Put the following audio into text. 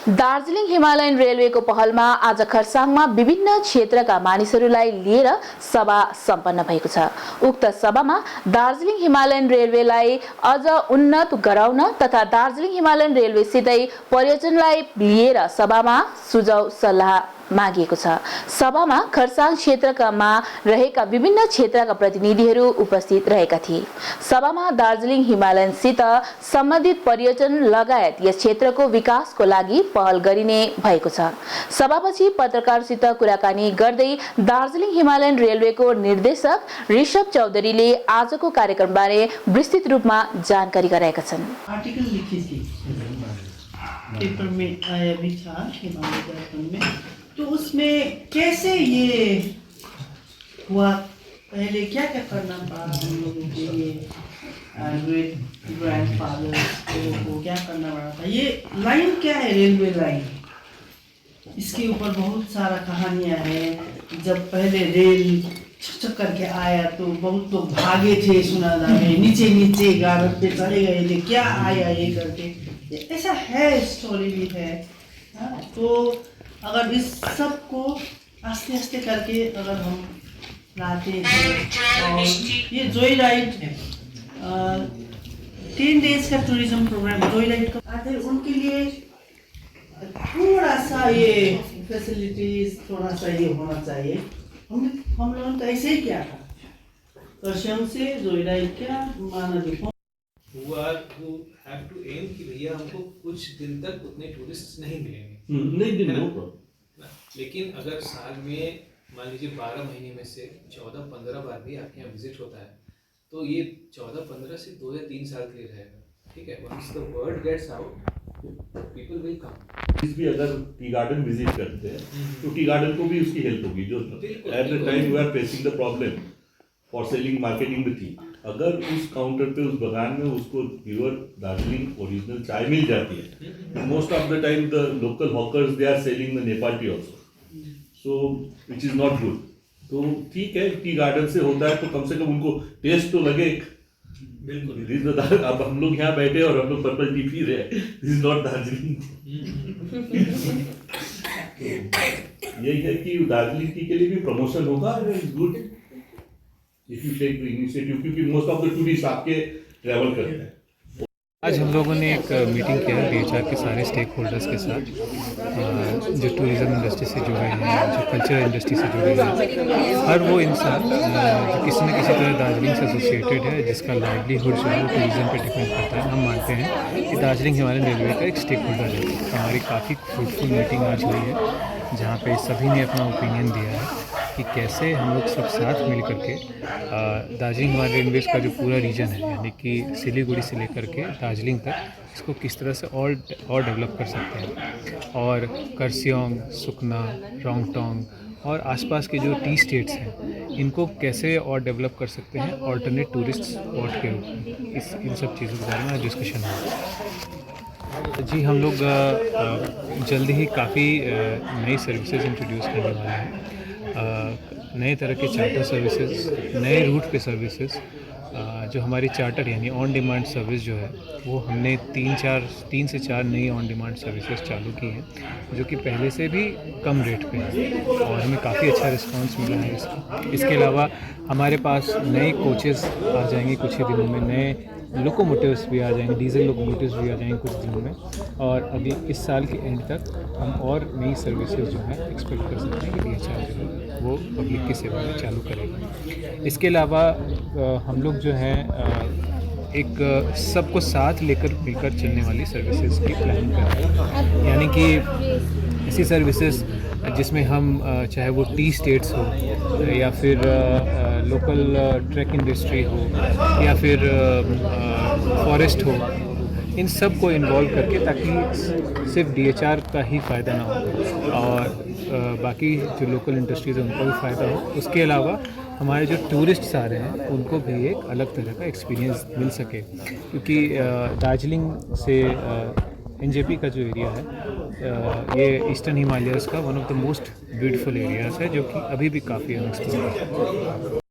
Darjeeling Himalayan रेलवेको पहलमा आज खरसाङमा विभिन्न क्षेत्रका मानिसहरूलाई लिएर सभा सम्पन्न भएको छ। उक्त सभामा दार्जिलिङ हिमालयन रेलवेलाई अझ उन्नत गराउन तथा दार्जिलिङ हिमालयन रेलवेसितै पर्यटनलाई लिएर सभामा सुझाव सल्लाह मागिएको छ। सभामा खरसाङ क्षेत्रकामा रहेका विभिन्न क्षेत्रका प्रतिनिधिहरू उपस्थित रहेका थिए। सभामा दार्जिलिङ हिमालयनसित सम्बन्धित पर्यटन लगायत यस क्षेत्रको विकासको लागि पहल गरिने भएको छ। सभापछि पत्रकारसित कुराकानी गर्दै दार्जिलिङ हिमालयन रेलवेको निर्देशक ऋषभ चौधरीले आजको कार्यक्रमबारे विस्तृत रूपमा जानकारी गराएका छन्। आर्टिकल लिखी थी पेपर में आया भी था हिमालय दर्पण में, तो उसमें कैसे ये हुआ, पहले क्या क्या करना पड़ा हम लोगों के लिए, ग्रेट ग्रैंडफादर्स को क्या करना पड़ा था। ये लाइन क्या है, रेलवे लाइन, इसके ऊपर बहुत सारा कहानियां हैं। जब पहले रेल छक करके आया तो बहुत लोग भागे थे सुनादा में, नीचे नीचे गारद पे चले गए थे, क्या आया ये करके, ऐसा है, स्टोरी भी है। तो अगर इस सब को आस्ते आस्ते करके अगर हम लाते हैं, और ये जोई राइड है 10 डेज का टूरिज्म प्रोग्राम जोई राइड का आते हैं, उनके लिए थोड़ा सा ये फैसिलिटीज थोड़ा सा ये होना चाहिए। हम लोगों ने ऐसे ही किया था, कर्शम से जोई राइड क्या माना देखो have to aim कि भैया हमको कुछ दिन तक उतने टूरिस्ट नहीं मिलेंगे, लेकिन अगर साल में मान लीजिए 12 महीने में से 14-15 बार भी आपके यहाँ विजिट होता है, तो ये 14-15 से 2 या 3 साल के लिए रहेगा। ठीक है, once the word gets out, people will come। इस भी अगर टी गार्डन विजिट करते हैं तो टी गार्डन को भी उसकी हेल्प होगी, जो at the time we are facing the problem for selling marketing में थी। अगर उस काउंटर पे उस बगान में उसको प्योर दार्जिलिंग ओरिजिनल चाय मिल जाती है, most of the time the local hawkers they are selling the Nepal tea also, so which is not good. तो ठीक है, टी गार्डन से होता है तो कम से कम उनको टेस्ट तो लगे। बिल्कुल, अब हम लोग यहाँ बैठे और हम लोग पर्पल टी पी रहे हैं, दिस इज नॉट दार्जिलिंग। यही है कि दार्जिलिंग टी के लिए भी प्रमोशन होगा, is good if you take the initiative, क्योंकि most of the tourists आपके ट्रैवल करते हैं। आज हम लोगों ने एक मीटिंग किया है DHR के सारे स्टेक होल्डर्स के साथ, जो टूरिज़्म इंडस्ट्री से जुड़े हैं, जो कल्चरल इंडस्ट्री से जुड़े हैं, हर वो इंसान जो किसी न किसी तरह दार्जिलिंग से एसोसिएटेड है, जिसका लाइवलीहुड जो है वो टूरिज़्म पे डिपेंड करता है। हम मानते हैं कि दार्जिलिंग हिमालयन रेलवे का एक स्टेक होल्डर है। हमारी काफ़ी फ्रूटफुल मीटिंग आज हुई है, जहाँ पे सभी ने अपना ओपिनियन दिया है कि कैसे हम लोग सब साथ मिल करके दार्जिलिंग हिमालयन रेलवेज का जो पूरा रीजन है, यानी कि सिलीगुड़ी से लेकर के दार्जिलिंग तक, इसको किस तरह से और डेवलप कर सकते हैं, और कर्सियोंग, सुकना, रोंगटोंग और आसपास के जो टी स्टेट्स हैं, इनको कैसे और डेवलप कर सकते हैं ऑल्टरनेट टूरिस्ट स्पॉट के रूप में। इन सब चीज़ों के बारे में डिस्कशन हुआ। जी, हम लोग जल्द ही काफ़ी नई सर्विसेज इंट्रोड्यूस करने वाले हैं। नए तरह के चार्टर सर्विसेज, नए रूट पे सर्विसेज, जो हमारी चार्टर यानी ऑन डिमांड सर्विस जो है, वो हमने 3 से 4 नई ऑन डिमांड सर्विसेज चालू की हैं, जो कि पहले से भी कम रेट पे है और हमें काफ़ी अच्छा रिस्पांस मिला है इसके अलावा हमारे पास नए कोचेस आ जाएंगे कुछ ही दिनों में, नए लोकोमोटिव्स भी आ जाएंगे, डीजल लोकोमोटिव्स भी आ जाएंगे कुछ दिनों में, और अभी इस साल के एंड तक हम और नई सर्विसेज जो है एक्सपेक्ट कर सकते हैं कि DHR जो है वो पब्लिक की सेवा में चालू करेगा। इसके अलावा हम लोग जो है एक सबको साथ लेकर मिलकर चलने वाली सर्विसेज की प्लानिंग कर रहे हैं, यानी कि ऐसी सर्विसेज जिसमें हम चाहे वो टी स्टेट्स हो या फिर लोकल ट्रैक इंडस्ट्री हो या फिर फॉरेस्ट हो, इन सब को इन्वॉल्व करके, ताकि सिर्फ DHR का ही फ़ायदा ना हो और बाकी जो लोकल इंडस्ट्रीज़ है उनको भी फ़ायदा हो। उसके अलावा हमारे जो टूरिस्ट्स आ रहे हैं उनको भी एक अलग तरह का एक्सपीरियंस मिल सके, क्योंकि दार्जिलिंग से NJP का जो एरिया है, ये ईस्टर्न हिमालयस का one of the most beautiful areas है, जो कि अभी भी काफ़ी अनएक्सप्लोर्ड है।